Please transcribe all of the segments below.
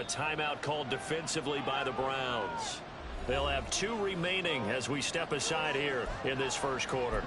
a timeout called defensively by the Browns. They'll have 2 remaining as we step aside here in this first quarter.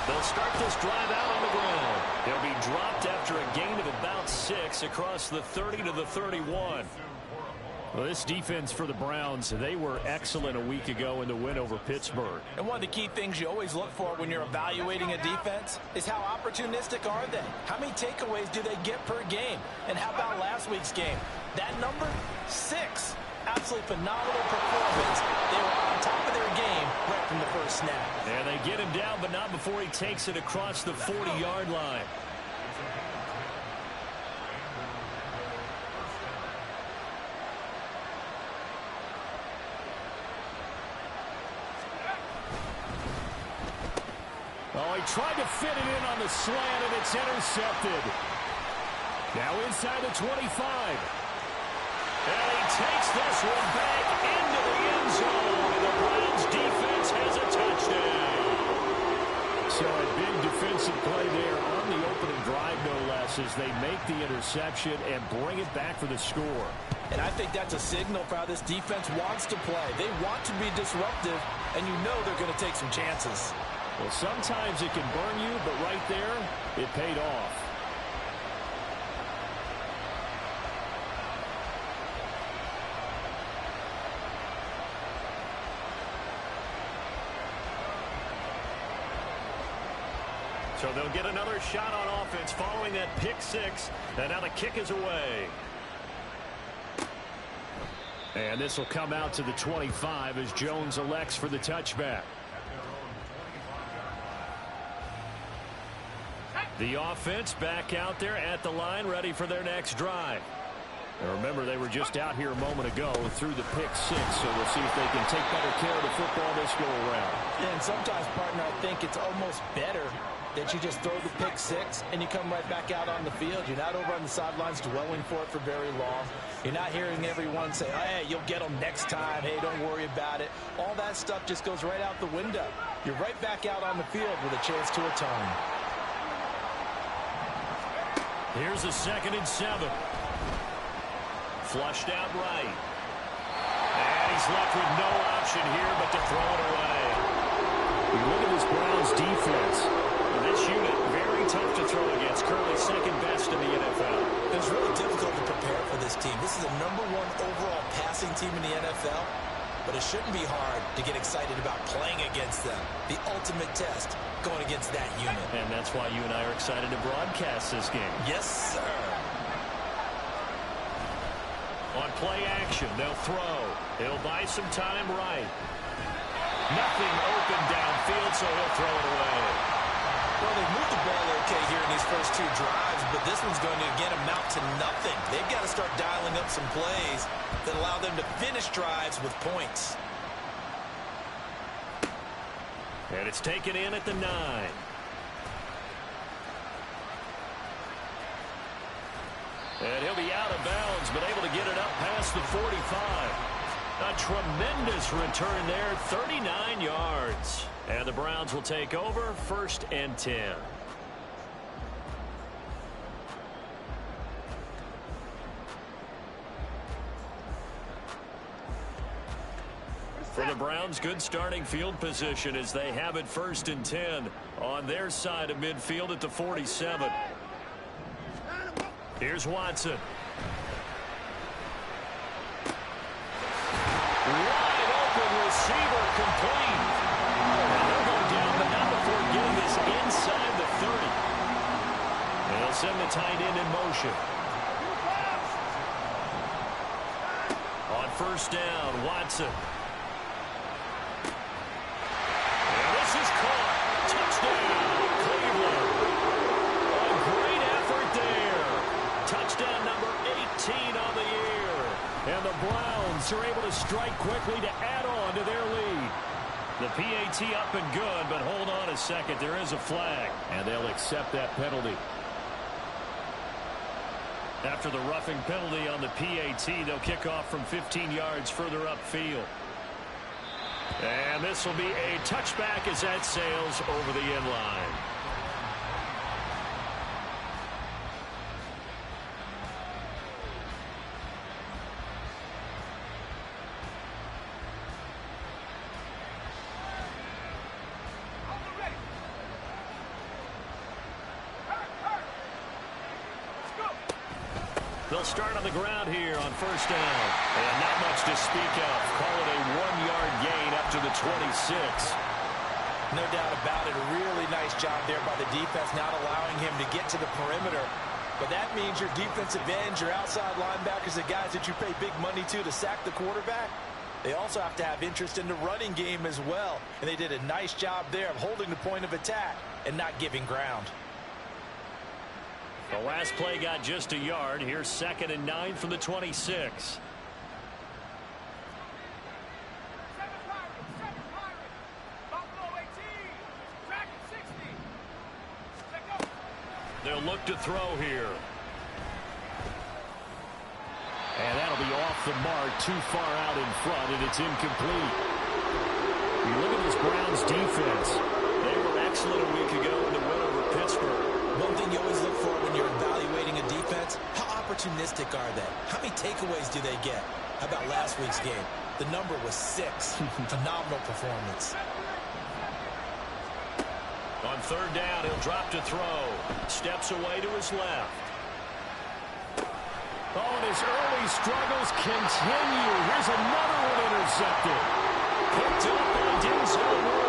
They'll start this drive out on the ground. They'll be dropped after a gain of about 6 across the 30 to the 31. Well, this defense for the Browns, they were excellent a week ago in the win over Pittsburgh. And one of the key things you always look for when you're evaluating a defense is how opportunistic are they? How many takeaways do they get per game? And how about last week's game? That number, 6. Absolutely phenomenal performance. They were on top of their game right from the first snap. And they get him down, but not before he takes it across the 40-yard line. Oh, he tried to fit it in on the slant, and it's intercepted. Now inside the 25. And he takes this one back into the end zone. And the Browns defense has a touchdown. So a big defensive play there on the opening drive, no less, as they make the interception and bring it back for the score. And I think that's a signal for how this defense wants to play. They want to be disruptive, and you know they're going to take some chances. Well, sometimes it can burn you, but right there, it paid off. So they'll get another shot on offense following that pick 6. And now the kick is away. And this will come out to the 25 as Jones elects for the touchback. The offense back out there at the line, ready for their next drive. And remember, they were just out here a moment ago through the pick 6, so we'll see if they can take better care of the football this go-around. Yeah, and sometimes, partner, I think it's almost better that you just throw the pick 6 and you come right back out on the field. You're not over on the sidelines dwelling for it for very long. You're not hearing everyone say, oh, hey, you'll get them next time. Hey, don't worry about it. All that stuff just goes right out the window. You're right back out on the field with a chance to atone. Here's a 2nd and 7. Flushed out right. And he's left with no option here but to throw it away. You look at this Browns defense. This unit, very tough to throw against. Currently 2nd best in the NFL. It's really difficult to prepare for this team. This is the #1 overall passing team in the NFL. But it shouldn't be hard to get excited about playing against them. The ultimate test going against that unit. And that's why you and I are excited to broadcast this game. Yes, sir. On play action, they'll throw. He'll buy some time right. Nothing open downfield, so he'll throw it away. Well, they've moved the ball okay here in these first 2 drives, but this one's going to, again, amount to nothing. They've got to start dialing up some plays that allow them to finish drives with points. And it's taken in at the 9. And he'll be out of bounds, but able to get it up past the 45. A tremendous return there, 39 yards. And the Browns will take over, 1st and 10. For the Browns, good starting field position as they have it 1st and 10 on their side of midfield at the 47. Here's Watson. Wide open receiver, complete. And they'll go down, but not before getting this inside the 30. And they'll send the tight end in motion. On 1st down, Watson. And this is caught. Touchdown, Cleveland. A great effort there. Touchdown number 18 on the year. And the Browns are able to strike quickly to add on to their lead. The PAT up and good, but hold on a second. There is a flag. And they'll accept that penalty. After the roughing penalty on the PAT, they'll kick off from 15 yards further upfield. And this will be a touchback as that sails over the end line. They'll start on the ground here on first down. And not much to speak of. Call it a 1-yard gain up to the 26. No doubt about it. A really nice job there by the defense, not allowing him to get to the perimeter. But that means your defensive ends, your outside linebackers, the guys that you pay big money to sack the quarterback, they also have to have interest in the running game as well. And they did a nice job there of holding the point of attack and not giving ground. The last play got just a yard. Here's 2nd and 9 from the 26. They'll look to throw here. And that'll be off the mark, too far out in front, and it's incomplete. You look at this Browns defense. They were excellent a week ago in the win over Pittsburgh. One thing you always look for when you're evaluating a defense, how opportunistic are they? How many takeaways do they get? How about last week's game? The number was 6. Phenomenal performance. On third down, he'll drop to throw. Steps away to his left. Oh, and his early struggles continue. Here's another one intercepted. Picked up by Denzel Ward.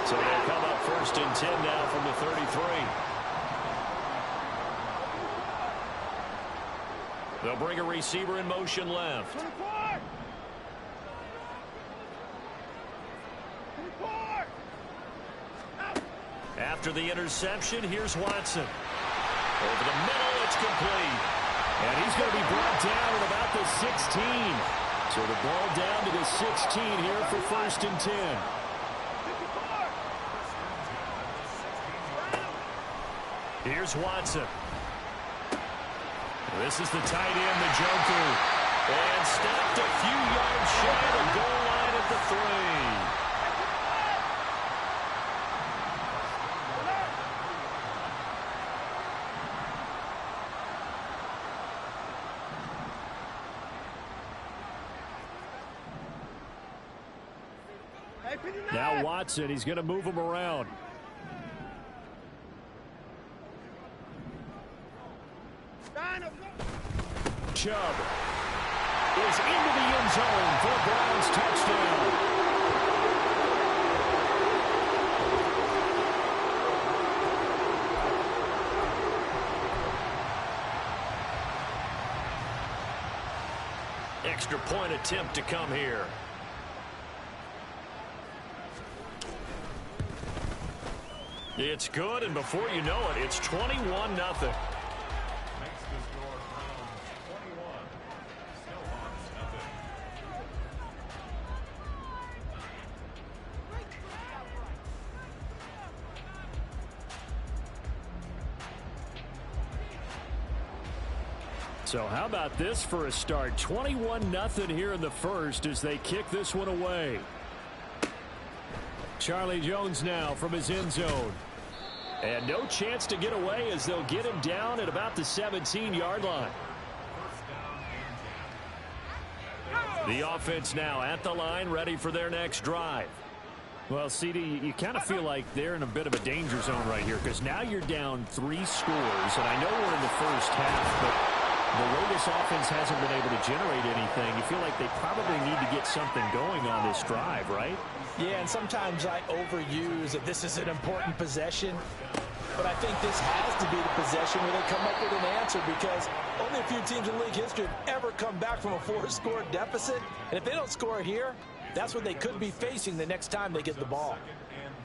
So they'll come up 1st and 10 now from the 33. They'll bring a receiver in motion left. 24. After the interception, here's Watson. Over the middle, it's complete. And he's going to be brought down at about the 16. So the ball down to the 16 here for 1st and 10. Here's Watson. This is the tight end, the Joker. And stopped a few yards shy of the goal line at the 3. Now Watson, he's going to move him around. Chubb is into the end zone for a Browns touchdown. Extra point attempt to come here. It's good, and before you know it, it's 21-0. So how about this for a start? 21-0 here in the first as they kick this one away. Charlie Jones now from his end zone. And no chance to get away as they'll get him down at about the 17-yard line. The offense now at the line, ready for their next drive. Well, CD, you kind of feel like they're in a bit of a danger zone right here because now you're down 3 scores, and I know we're in the first half, but the way this offense hasn't been able to generate anything, you feel like they probably need to get something going on this drive, right? Yeah, and sometimes I overuse that this is an important possession. But I think this has to be the possession where they come up with an answer because only a few teams in league history have ever come back from a 4-score deficit. And if they don't score here, that's what they could be facing the next time they get the ball.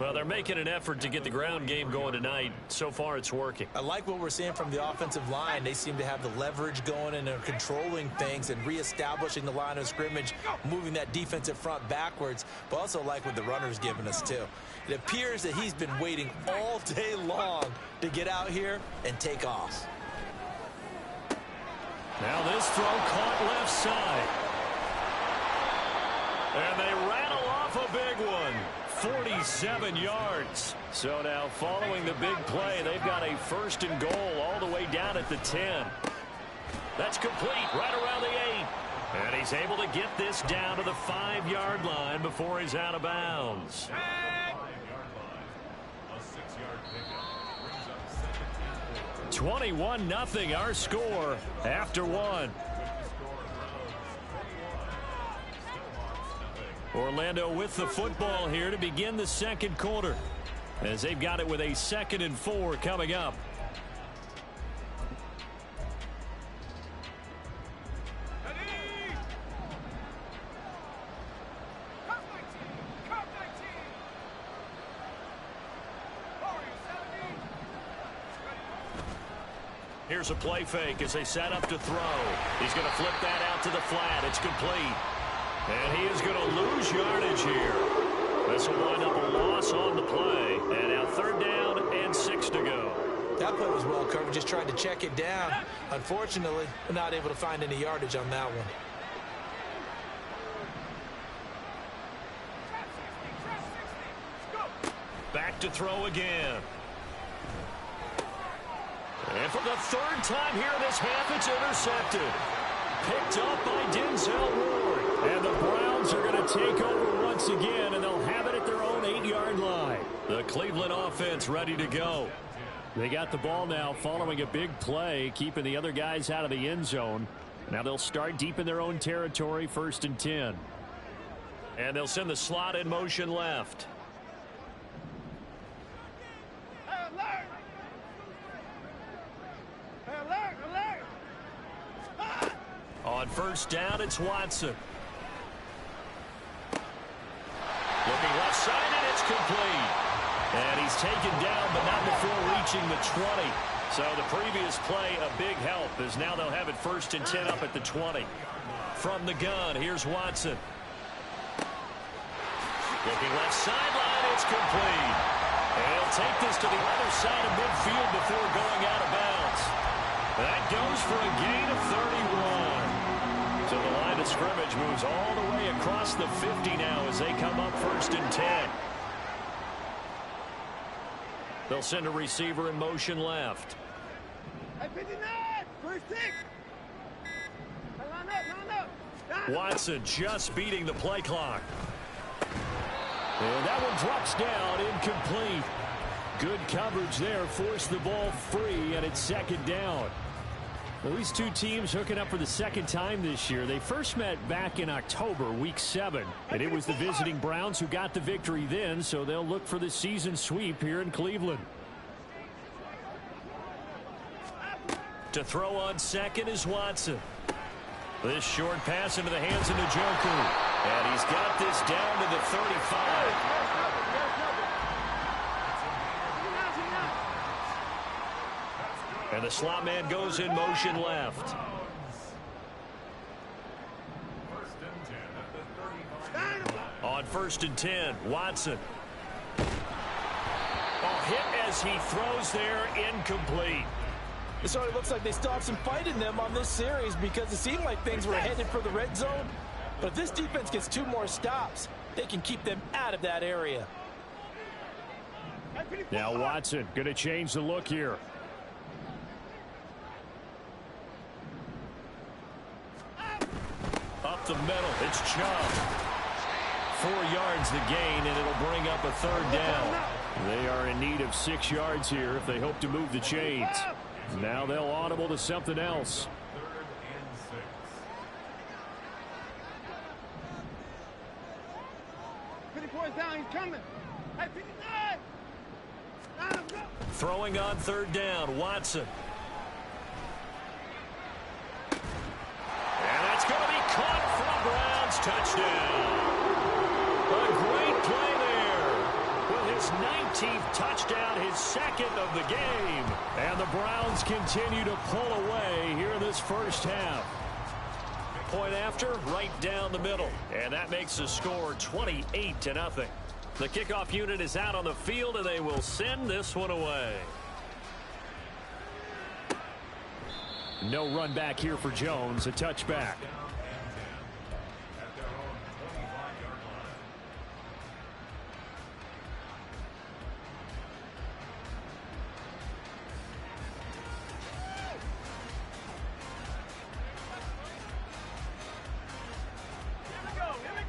Well, they're making an effort to get the ground game going tonight. So far, it's working. I like what we're seeing from the offensive line. They seem to have the leverage going and are controlling things and reestablishing the line of scrimmage, moving that defensive front backwards, but also like what the runner's giving us, too. It appears that he's been waiting all day long to get out here and take off. Now this throw caught left side. And they rattle off a big one. 47 yards. So now following the big play, they've got a 1st and goal all the way down at the 10. That's complete right around the 8. And he's able to get this down to the 5-yard line before he's out of bounds. 21-0 our score after 1. Orlando with the football here to begin the 2nd quarter, as they've got it with a 2nd and 4 coming up. Here's a play fake as they set up to throw. He's going to flip that out to the flat. It's complete. And he is going to lose yardage here. This will wind up a loss on the play. And now 3rd down and 6 to go. That play was well covered. Just tried to check it down. Unfortunately, we're not able to find any yardage on that one. Back to throw again. And for the 3rd time here in this half, it's intercepted. Picked up by Denzel Ward. And the Browns are going to take over once again, and they'll have it at their own 8-yard line. The Cleveland offense ready to go. They got the ball now following a big play, keeping the other guys out of the end zone. Now they'll start deep in their own territory, 1st and 10. And they'll send the slot in motion left. On 1st down, it's Watson. Looking left side, and it's complete. And he's taken down, but not before reaching the 20. So the previous play, a big help, as now they'll have it 1st and 10 up at the 20. From the gun, here's Watson. Looking left sideline, it's complete. And he'll take this to the other side of midfield before going out of bounds. That goes for a gain of 31. So the line of scrimmage moves all the way across the 50 now as they come up 1st and 10. They'll send a receiver in motion left. Watson just beating the play clock. And that one drops down, incomplete. Good coverage there, forced the ball free, and it's 2nd down. Well, these two teams hooking up for the 2nd time this year. They first met back in October, week 7. And it was the visiting Browns who got the victory then, so they'll look for the season sweep here in Cleveland. To throw on 2nd is Watson. This short pass into the hands of Njoku. And he's got this down to the 35. And the slot man goes in motion left. On 1st and 10, Watson. Oh, hit as he throws there, incomplete. It already looks like they still have some fight in them on this series because it seemed like things were headed for the red zone. But if this defense gets 2 more stops, they can keep them out of that area. Now Watson going to change the look here. Up the middle, it's Chubb. 4 yards the gain, and it'll bring up a 3rd down. They are in need of 6 yards here if they hope to move the chains. Now they'll audible to something else. Throwing on 3rd down, Watson. And that's going to be caught for a Browns touchdown. A great play there. With his 19th touchdown, his second of the game. And the Browns continue to pull away here in this first half. Point after, right down the middle. And that makes the score 28-0. The kickoff unit is out on the field, and they will send this one away. No run back here for Jones, a touchback.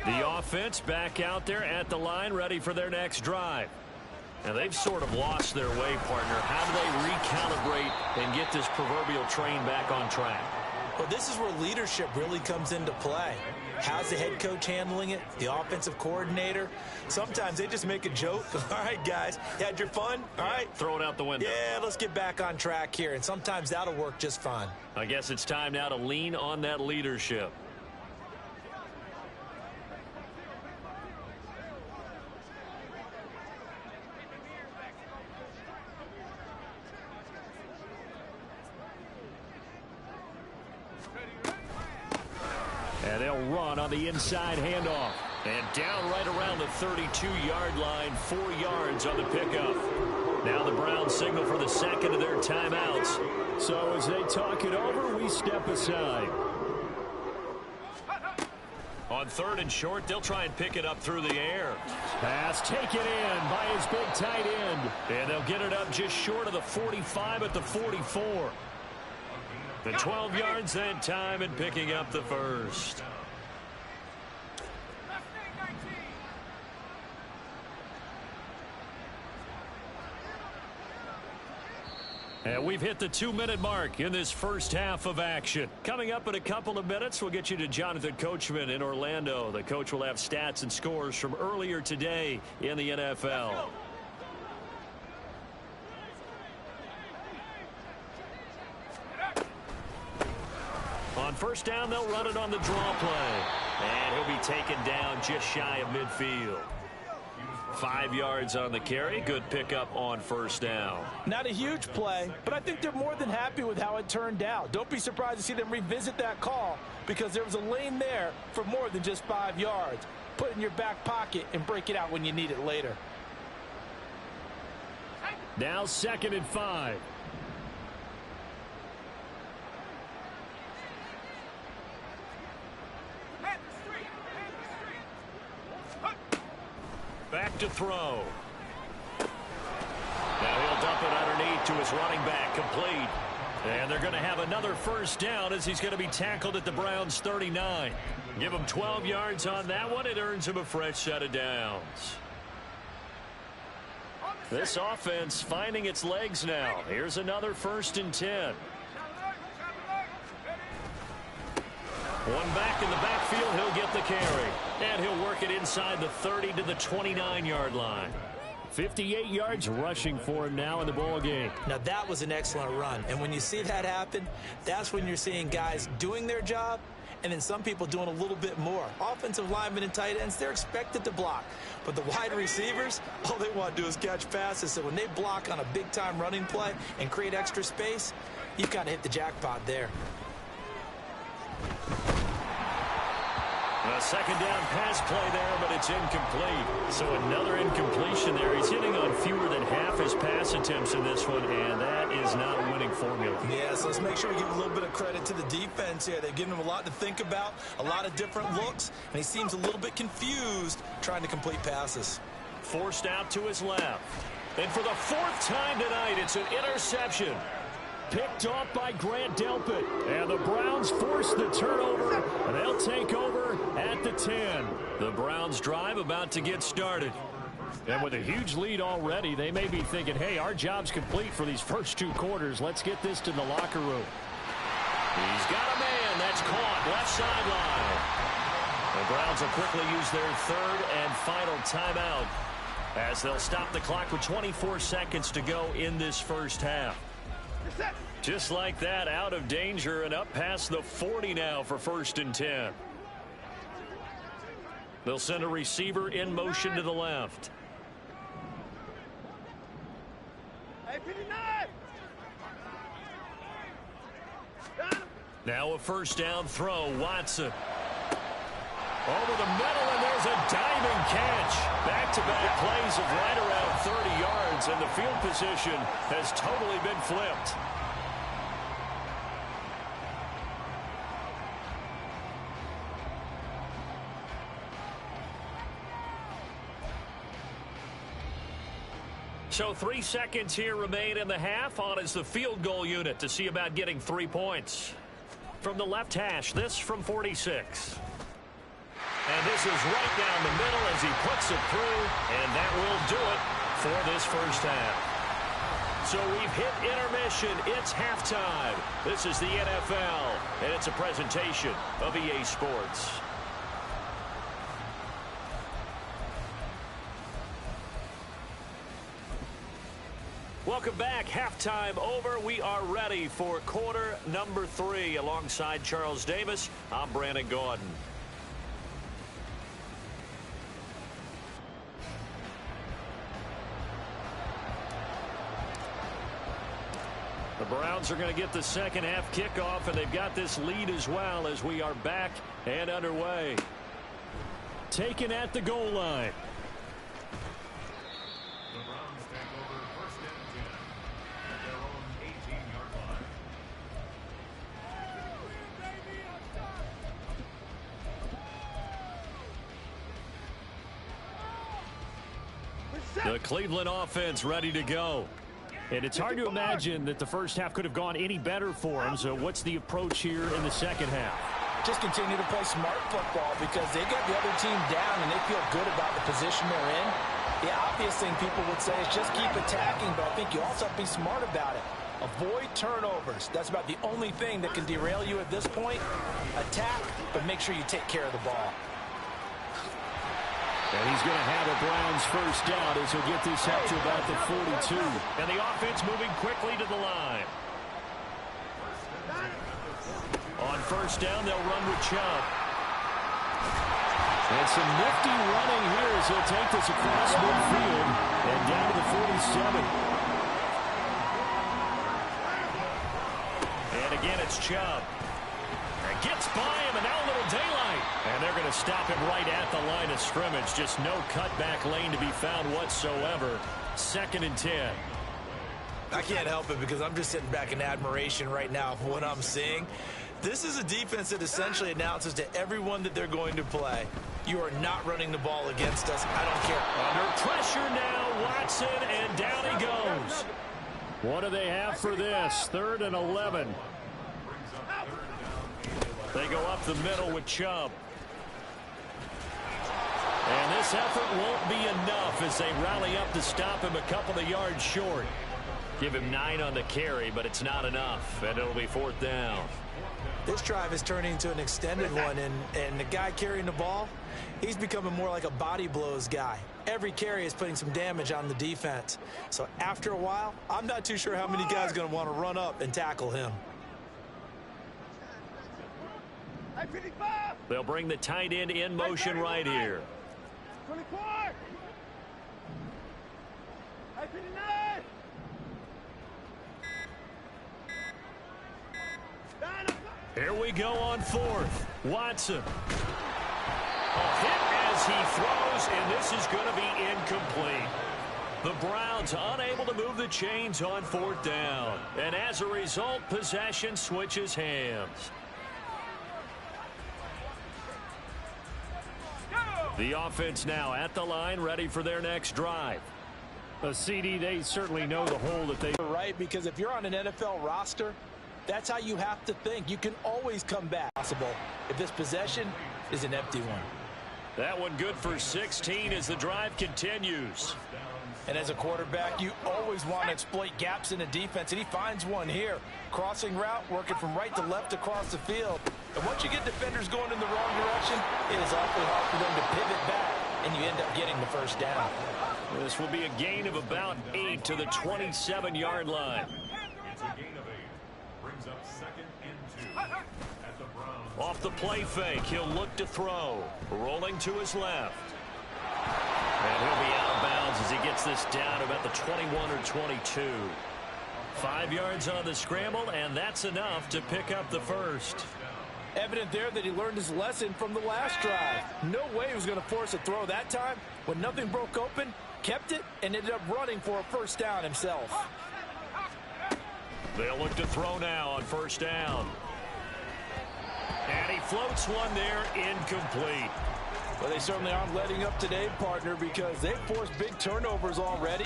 The offense back out there at the line, ready for their next drive. Now, they've sort of lost their way, partner. How do they recalibrate and get this proverbial train back on track? Well, this is where leadership really comes into play. How's the head coach handling it? The offensive coordinator? Sometimes they just make a joke. All right, guys, you had your fun? All right. Throw it out the window. Yeah, let's get back on track here. And sometimes that'll work just fine. I guess it's time now to lean on that leadership. And they'll run on the inside handoff. And down right around the 32-yard line, 4 yards on the pickup. Now the Browns signal for the second of their timeouts. So as they talk it over, we step aside. On 3rd and short, they'll try and pick it up through the air. Pass taken in by his big tight end. And they'll get it up just short of the 45 at the 44. The 12 yards that time and picking up the first. And we've hit the 2-minute mark in this first half of action. Coming up in a couple of minutes, we'll get you to Jonathan Coachman in Orlando. The coach will have stats and scores from earlier today in the NFL. On first down, they'll run it on the draw play. And he'll be taken down just shy of midfield. 5 yards on the carry. Good pickup on first down. Not a huge play, but I think they're more than happy with how it turned out. Don't be surprised to see them revisit that call because there was a lane there for more than just 5 yards. Put it in your back pocket and break it out when you need it later. Now 2nd and 5. Back to throw. Now he'll dump it underneath to his running back, complete. And they're going to have another first down as he's going to be tackled at the Browns' 39. Give him 12 yards on that one. It earns him a fresh set of downs. This offense finding its legs now. Here's another 1st and 10. One back in the backfield, he'll get the carry. And he'll work it inside the 30 to the 29-yard line. 58 yards rushing for him now in the ball game. Now that was an excellent run. And when you see that happen, that's when you're seeing guys doing their job and then some people doing a little bit more. Offensive linemen and tight ends, they're expected to block. But the wide receivers, all they want to do is catch passes. So when they block on a big-time running play and create extra space, you've got to hit the jackpot there. A second down pass play there, but it's incomplete. So another incompletion there. He's hitting on fewer than half his pass attempts in this one, and that is not a winning formula. Yeah, so let's make sure we give a little bit of credit to the defense here. They've given him a lot to think about, a lot of different looks, and he seems a little bit confused trying to complete passes. Forced out to his left. And for the 4th time tonight, it's an interception. Picked off by Grant Delpit. And the Browns force the turnover, and they'll take over at the 10. The Browns drive about to get started. And with a huge lead already, they may be thinking, hey, our job's complete for these first 2 quarters. Let's get this to the locker room. He's got a man. That's caught. Left sideline. The Browns will quickly use their 3rd and final timeout as they'll stop the clock with 24 seconds to go in this first half. Just like that, out of danger and up past the 40 now for 1st and 10. They'll send a receiver in motion to the left. Now a first down throw, Watson. Over the middle, and there's a diving catch. Back-to-back plays of right around 30 yards, and the field position has totally been flipped. So 3 seconds here remain in the half. On is the field goal unit to see about getting 3 points. From the left hash, this from 46. And this is right down the middle as he puts it through, and that will do it for this first half. So we've hit intermission. It's halftime. This is the NFL, and it's a presentation of EA Sports. Welcome back. Halftime over. We are ready for quarter number 3. Alongside Charles Davis, I'm Brandon Gaudin. The Browns are going to get the second half kickoff, and they've got this lead as well as we are back and underway. Taken at the goal line. The Browns take over first and 10 at their own 18-yard line. The Cleveland offense ready to go. And it's hard to imagine that the first half could have gone any better for them. So what's the approach here in the second half? Just continue to play smart football because they got the other team down and they feel good about the position they're in. The obvious thing people would say is just keep attacking, but I think you also have to be smart about it. Avoid turnovers. That's about the only thing that can derail you at this point. Attack, but make sure you take care of the ball. And he's going to have a Browns first down as he'll get this up to about the 42. And the offense moving quickly to the line. On first down, they'll run with Chubb. And some nifty running here as he'll take this across midfield and down to the 47. And again, it's Chubb. And gets by him, and now a little daylight. And they're going to stop him right at the line of scrimmage. Just no cutback lane to be found whatsoever. 2nd and 10. I can't help it because I'm just sitting back in admiration right now of what I'm seeing. This is a defense that essentially announces to everyone that they're going to play, you are not running the ball against us. I don't care. Under pressure now, Watson, and down he goes. What do they have for this? 3rd and 11. They go up the middle with Chubb. And this effort won't be enough as they rally up to stop him a couple of yards short. Give him 9 on the carry, but it's not enough, and it'll be 4th down. This drive is turning into an extended one, and the guy carrying the ball, he's becoming more like a body blows guy. Every carry is putting some damage on the defense. So after a while, I'm not too sure how many guys are going to want to run up and tackle him. They'll bring the tight end in motion right here. 24. Here we go on 4th. Watson. A hit as he throws, and this is going to be incomplete. The Browns unable to move the chains on 4th down. And as a result, possession switches hands. The offense now at the line, ready for their next drive. A CD, they certainly know the hole that they... Right, because if you're on an NFL roster, that's how you have to think. You can always come back. Possible if this possession is an empty one. That one good for 16 as the drive continues. And as a quarterback, you always want to exploit gaps in the defense, and he finds one here. Crossing route, working from right to left across the field. And once you get defenders going in the wrong direction, it is awfully hard for them to pivot back, and you end up getting the first down. This will be a gain of about 8 to the 27-yard line. It's a gain of 8. Brings up 2nd and 2 at the Browns. Off the play fake, he'll look to throw. Rolling to his left. And he'll be out of bounds as he gets knocks this down about the 21 or 22. 5 yards on the scramble, and that's enough to pick up the first. Evident there that he learned his lesson from the last drive. No way he was going to force a throw that time. When nothing broke open, kept it, and ended up running for a first down himself. They'll look to throw now on first down. And he floats one there, incomplete. Well, they certainly aren't letting up today, partner, because they've forced big turnovers already,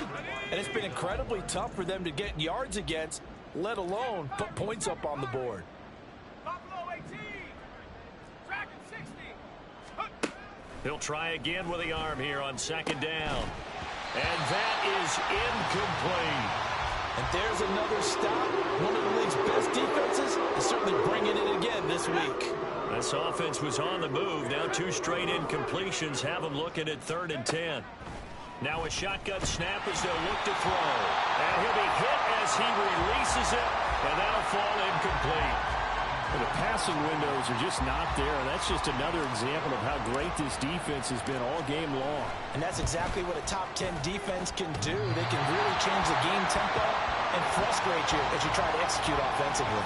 and it's been incredibly tough for them to get yards against, let alone put points up on the board. He'll try again with the arm here on second down. And that is incomplete. And there's another stop. One of the league's best defenses is certainly bringing it again this week. This offense was on the move. Now 2 straight incompletions have them looking at 3rd and 10. Now a shotgun snap as they'll look to throw. And he'll be hit as he releases it, and that'll fall incomplete. Well, the passing windows are just not there, and that's just another example of how great this defense has been all game long. And that's exactly what a top 10 defense can do. They can really change the game tempo and frustrate you as you try to execute offensively.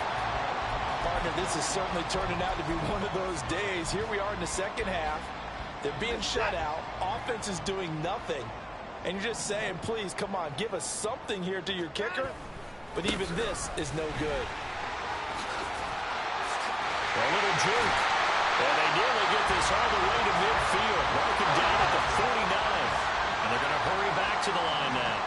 Partner, this is certainly turning out to be one of those days. Here we are in the second half. They're being shut out. Offense is doing nothing. And you're just saying, please, come on, give us something here to your kicker. But even this is no good. A little juke. And they nearly get this all the way to midfield. Marking down at the 49. And they're going to hurry back to the line now.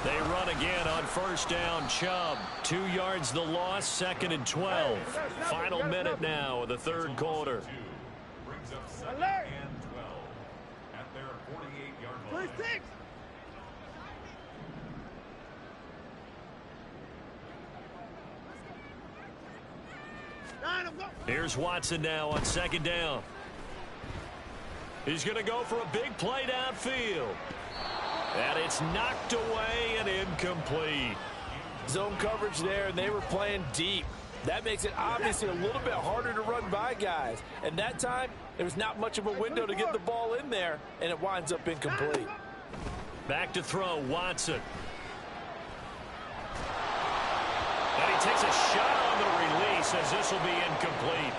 They run again on first down. Chubb. 2 yards the loss. 2nd and 12. Final minute now of the 3rd quarter. Brings up 2nd and 12 at their 48-yard line. Here's Watson now on 2nd down. He's going to go for a big play downfield. And it's knocked away and incomplete. Zone coverage there, and they were playing deep. That makes it obviously a little bit harder to run by guys. And that time, there was not much of a window to get the ball in there, and it winds up incomplete. Back to throw, Watson. And he takes a shot on the release as this will be incomplete.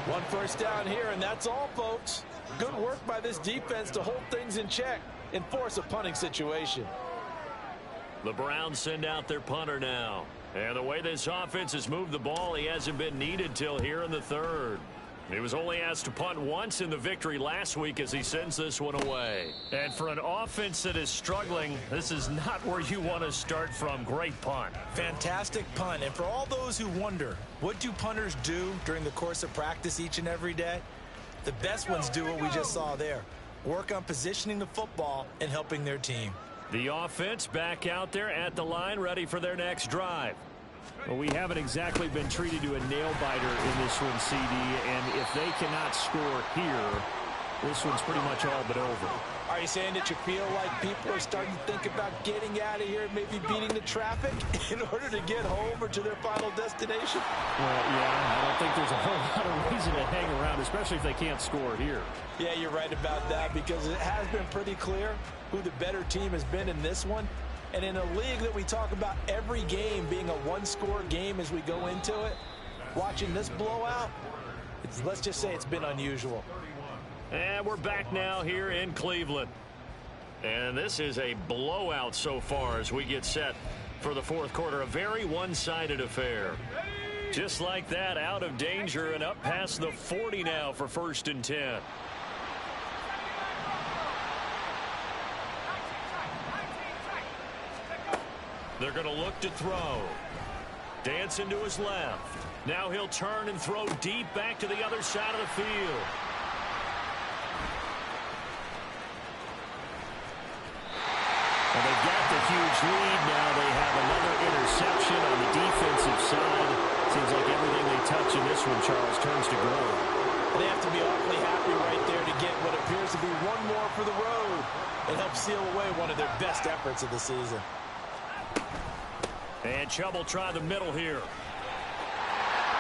1 first down here, and that's all, folks. Good work by this defense to hold things in check and force a punting situation. The Browns send out their punter now. And the way this offense has moved the ball, he hasn't been needed till here in the 3rd. He was only asked to punt once in the victory last week as he sends this one away. And for an offense that is struggling, this is not where you want to start from. Great punt. Fantastic punt. And for all those who wonder, what do punters do during the course of practice each and every day? The best ones do what we just saw there. Work on positioning the football and helping their team. The offense back out there at the line, ready for their next drive. Well, we haven't exactly been treated to a nail-biter in this one, CD, and if they cannot score here, this one's pretty much all but over. Are you saying that you feel like people are starting to think about getting out of here and maybe beating the traffic in order to get home or to their final destination? Well, yeah, I don't think there's a whole lot of reason to hang around, especially if they can't score here. Yeah, you're right about that, because it has been pretty clear who the better team has been in this one. And in a league that we talk about every game being a one-score game as we go into it, watching this blowout, let's just say it's been unusual. And we're back now here in Cleveland. And this is a blowout so far as we get set for the 4th quarter. A very one-sided affair. Just like that, out of danger and up past the 40 now for 1st and 10. They're going to look to throw. Dancing to his left. Now he'll turn and throw deep back to the other side of the field. And they've got the huge lead. Now they have another interception on the defensive side. Seems like everything they touch in this one, Charles, turns to gold. They have to be awfully happy right there to get what appears to be one more for the road and help seal away one of their best efforts of the season. And Chubb will try the middle here.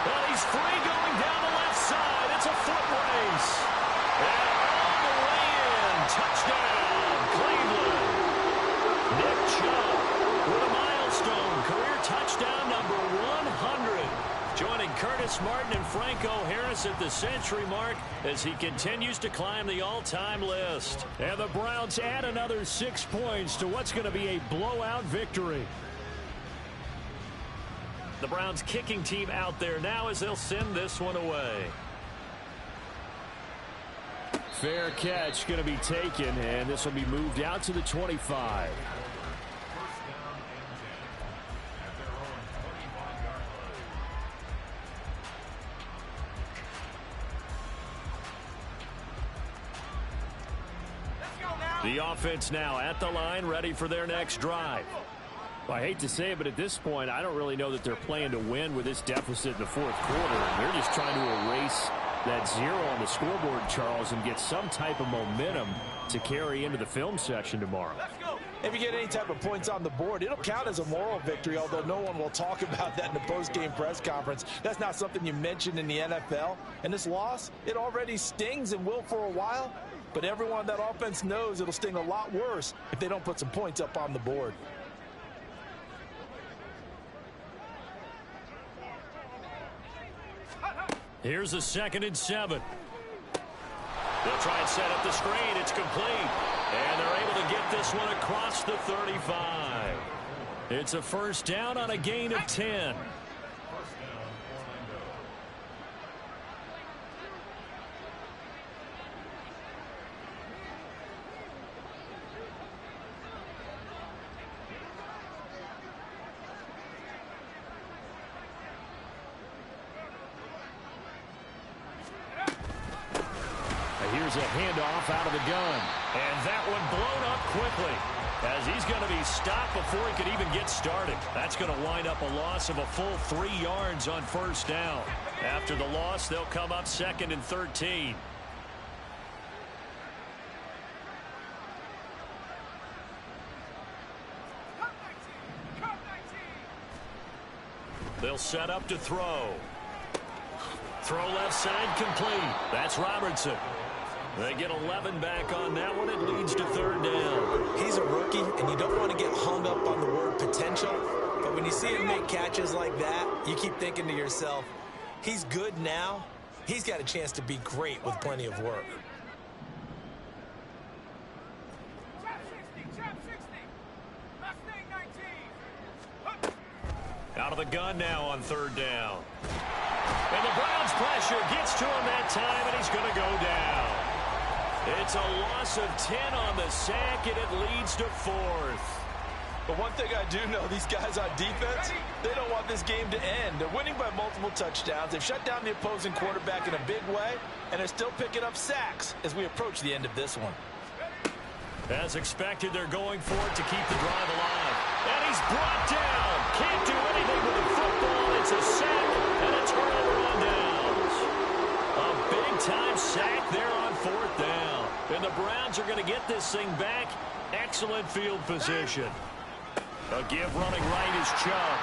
Well, he's free going down the left side. It's a foot race. And Harris at the century mark as he continues to climb the all-time list. And the Browns add another 6 points to what's going to be a blowout victory. The Browns kicking team out there now as they'll send this one away. Fair catch going to be taken, and this will be moved out to the 25. The offense now at the line, ready for their next drive. Well, I hate to say it, but at this point, I don't really know that they're playing to win with this deficit in the fourth quarter. They're just trying to erase that 0 on the scoreboard, Charles, and get some type of momentum to carry into the film section tomorrow. If you get any type of points on the board, it'll count as a moral victory, although no one will talk about that in the post-game press conference. That's not something you mentioned in the NFL. And this loss, it already stings and will for a while. But everyone on that offense knows it'll sting a lot worse if they don't put some points up on the board. Here's a 2nd and 7. They'll try and set up the screen. It's complete. And they're able to get this one across the 35. It's a first down on a gain of 10. Here's a handoff out of the gun. And that one blown up quickly as he's going to be stopped before he could even get started. That's going to wind up a loss of a full 3 yards on first down. After the loss, they'll come up 2nd and 13. They'll set up to throw. Throw left side complete. That's Robertson. They get 11 back on that one. It leads to 3rd down. He's a rookie, and you don't want to get hung up on the word potential. But when you see him make catches like that, you keep thinking to yourself, he's good now. He's got a chance to be great with plenty of work. Out of the gun now on 3rd down. And the Browns pressure gets to him that time, and he's going to go down. It's a loss of 10 on the sack, and it leads to 4th. But one thing I do know, these guys on defense, they don't want this game to end. They're winning by multiple touchdowns. They've shut down the opposing quarterback in a big way, and they're still picking up sacks as we approach the end of this one. As expected, they're going for it to keep the drive alive. And he's brought down. Can't do anything with the football. It's a sack and a turnover on downs. A big-time sack there on 4th down. And the Browns are going to get this thing back. Excellent field position. A give running right is Chubb.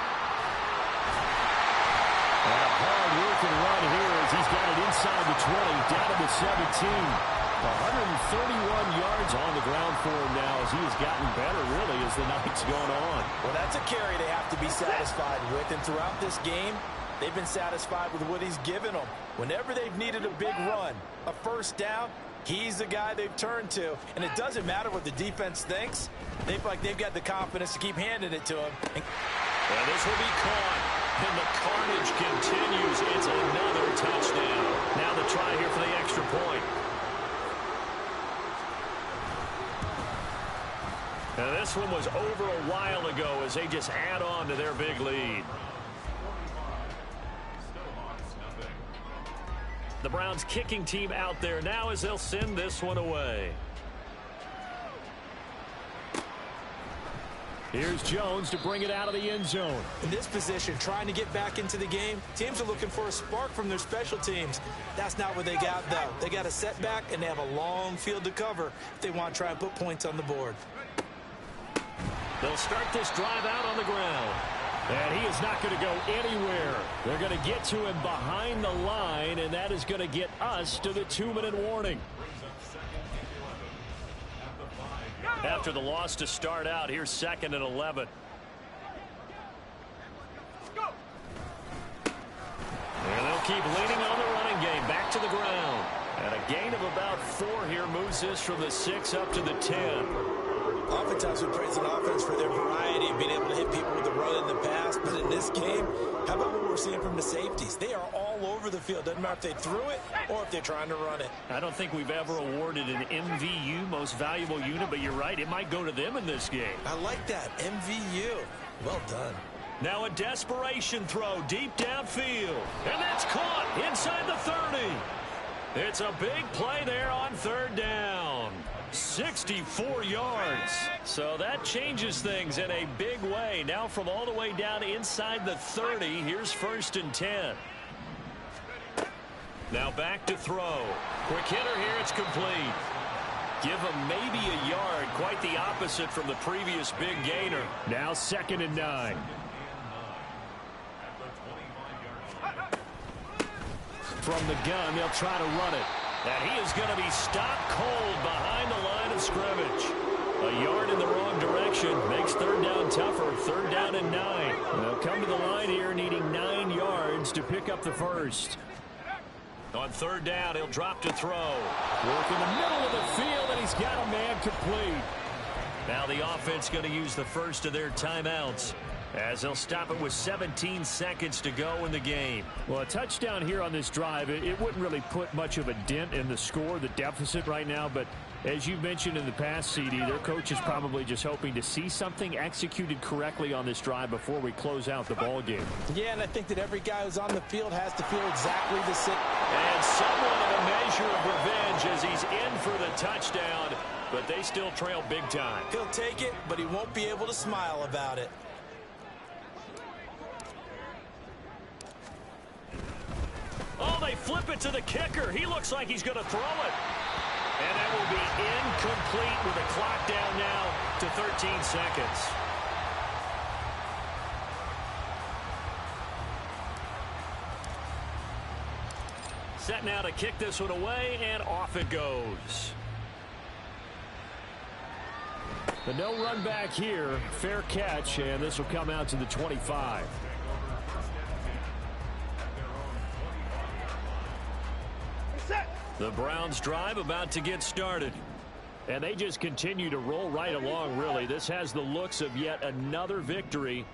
And a hard-working run here as he's got it inside the 20, down to the 17. 131 yards on the ground for him now as he has gotten better, really, as the night's gone on. Well, that's a carry they have to be satisfied with. And throughout this game, they've been satisfied with what he's given them. Whenever they've needed a big run, a first down, he's the guy they've turned to. And it doesn't matter what the defense thinks. They feel like they've got the confidence to keep handing it to him. And this will be caught. And the carnage continues. It's another touchdown. Now the try here for the extra point. Now this one was over a while ago as they just add on to their big lead. The Browns kicking team out there now as they'll send this one away. Here's Jones to bring it out of the end zone. In this position, trying to get back into the game, teams are looking for a spark from their special teams. That's not what they got, though. They got a setback, and they have a long field to cover if they want to try and put points on the board. They'll start this drive out on the ground. And he is not going to go anywhere. They're going to get to him behind the line, and that is going to get us to the 2-minute warning. After the loss to start out, here's 2nd and 11. And they'll keep leaning on the running game. back to the ground. And a gain of about 4 here moves this from the 6 up to the 10. Oftentimes we praise an offense for their variety of being able to hit people with the run in the pass. But in this game, how about what we're seeing from the safeties? They are all over the field. Doesn't matter if they threw it or if they're trying to run it. I don't think we've ever awarded an MVU, most valuable unit, but you're right. It might go to them in this game. I like that. MVU. Well done. Now a desperation throw deep downfield. And that's caught inside the 30. It's a big play there on 3rd down. 64 yards. So that changes things in a big way. Now from all the way down inside the 30, here's 1st and 10. Now back to throw. Quick hitter here, it's complete. Give him maybe a yard. Quite the opposite from the previous big gainer. Now 2nd and 9. From the gun, they'll try to run it. And he is going to be stopped cold behind the line of scrimmage. A yard in the wrong direction makes 3rd down tougher. 3rd down and 9. They'll come to the line here needing 9 yards to pick up the 1st. On 3rd down, he'll drop to throw. Work in the middle of the field, and he's got a man complete. Now the offense going to use the first of their timeouts, as they'll stop it with 17 seconds to go in the game. Well, a touchdown here on this drive, it wouldn't really put much of a dent in the score, the deficit right now, but as you mentioned in the past, CD, their coach is probably just hoping to see something executed correctly on this drive before we close out the ball game. Yeah, and I think that every guy who's on the field has to feel exactly the same. And somewhat of a measure of revenge as he's in for the touchdown, but they still trail big time. He'll take it, but he won't be able to smile about it. Oh, they flip it to the kicker. He looks like he's going to throw it. And that will be incomplete with the clock down now to 13 seconds. Set now to kick this one away, and off it goes. But no run back here. Fair catch, and this will come out to the 25. The Browns drive about to get started. And they just continue to roll right along, really. This has the looks of yet another victory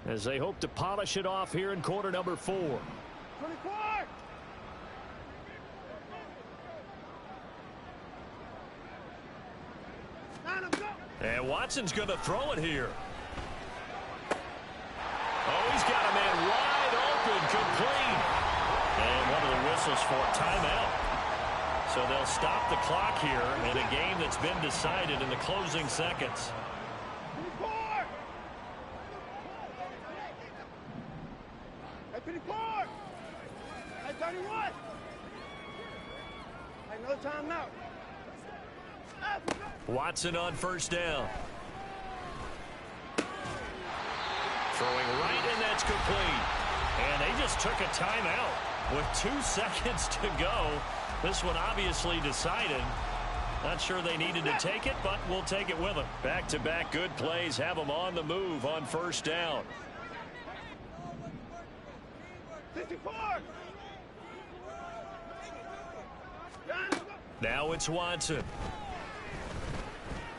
as they hope to polish it off here in quarter number 4. 24! And Watson's going to throw it here. Oh, he's got a man wide open, complete. And one of the whistles for timeout. So they'll stop the clock here in a game that's been decided in the closing seconds. 24! Hey, 24! Hey, 31! Hey, no timeout. Watson on 1st down. Throwing right, and that's complete. And they just took a timeout with 2 seconds to go. This one obviously decided. Not sure they needed to take it, but we'll take it with them. Back-to-back good plays have them on the move on 1st down. 54! Now it's Watson.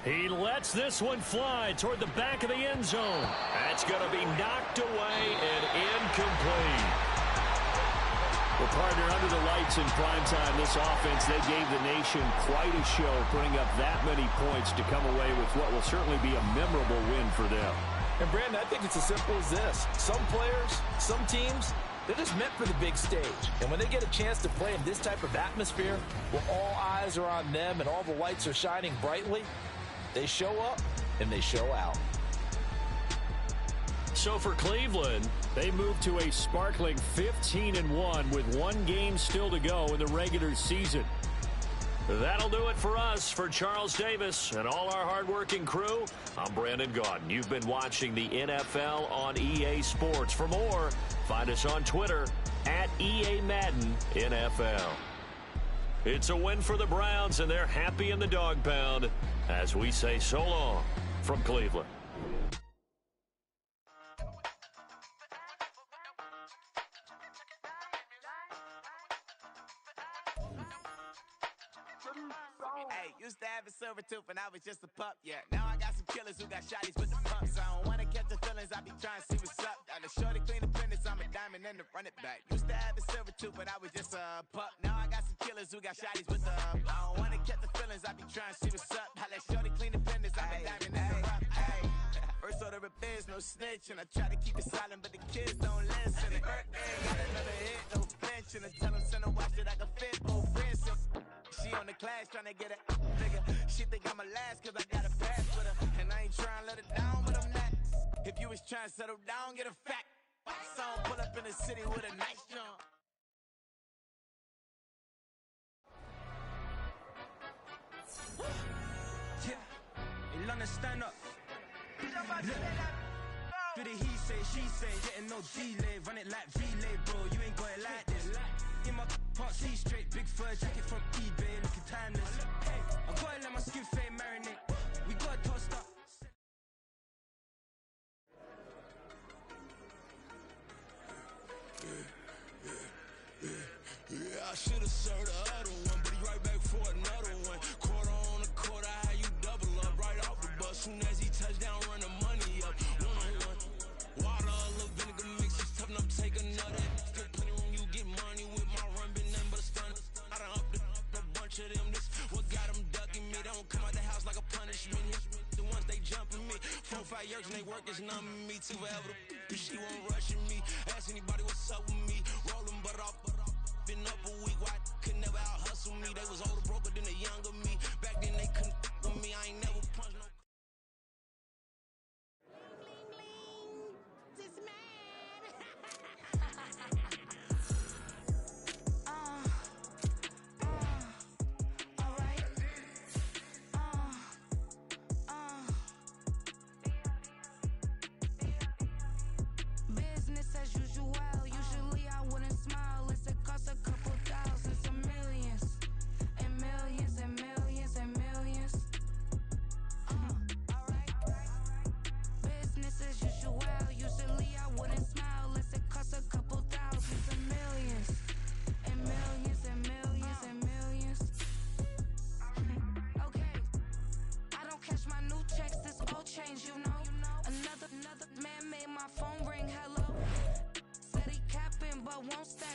He lets this one fly toward the back of the end zone. That's going to be knocked away and incomplete. Well, partner, under the lights in primetime, this offense, they gave the nation quite a show, putting up that many points to come away with what will certainly be a memorable win for them. And, Brandon, I think it's as simple as this. Some players, some teams, they're just meant for the big stage. And when they get a chance to play in this type of atmosphere, where all eyes are on them and all the lights are shining brightly, they show up and they show out. So for Cleveland, they move to a sparkling 15-1 with 1 game still to go in the regular season. that'll do it for us. For Charles Davis and all our hardworking crew, I'm Brandon Gaudin. You've been watching the NFL on EA Sports. For more, find us on Twitter at EA Madden NFL. It's a win for the Browns, and they're happy in the dog pound as we say so long from Cleveland. Hey, used to have a silver tooth when I was just a pup, yeah. Now I got some killers who got shotties with the pumps. I don't wanna catch the feelings, I be trying to see what's up. Got a shorty clean the fitness, I'm a diamond and to run it back. Used to have a silver tooth when I was just a pup. Now I got some killers who got shotties with the I don't wanna catch the feelings, I be trying to see what's up. I let shorty clean the fitness, I'm a diamond and to run it back. First order of biz, no snitch, and I try to keep it silent, but the kids don't listen. And got another hit, no flinch, and I tell them send a watch that I can fit both wrists. She on the class trying to get it nigga. She think I'm a last cause I got a pass with her. And I ain't trying to let her down, but I'm not. If you was trying to settle down, get a fact. Song pull up in the city with a nice jump. Yeah, hey, London, stand up. Do the he say, she say, getting no delay, run it like relay, bro. You ain't got it like this. In my part, see straight, big fur jacket from eBay, looking timeless. I gotta let my skin fade marinate. We gotta toast up. Yeah, I should've served the other one, but he right back for another one. Quarter on a quarter, how you double up right off the bus. Soon as he touch down, run the money up. One-on-one. Water, a little vinegar mix, it's tough enough to take another. Still plenty room, you get money with my run, been nothing but a stun. I done up a bunch of them, this what got them ducking me. They don't come out the house like a punishment. The ones they jumping me. 4 or 5 years and they work is numbing me. Too forever the she won't rushing me. Ask anybody what's up with me. Rolling but off. Been up a week, why could never out hustle me? They was older, broker than the younger me. Back then they couldn't with me. I ain't never punched no. Bling, bling, this man. All right. Business as usual. Usually I wouldn't smile. It costs a couple thousand, some millions, and millions, and millions, and millions. Alright. Business as usual. Usually I wouldn't smile unless it costs a couple thousand, some millions, and millions, and millions, and millions. Okay. I don't catch my new checks, this old change, you know. Another man made my phone ring, hello. Said he capping, but won't stay.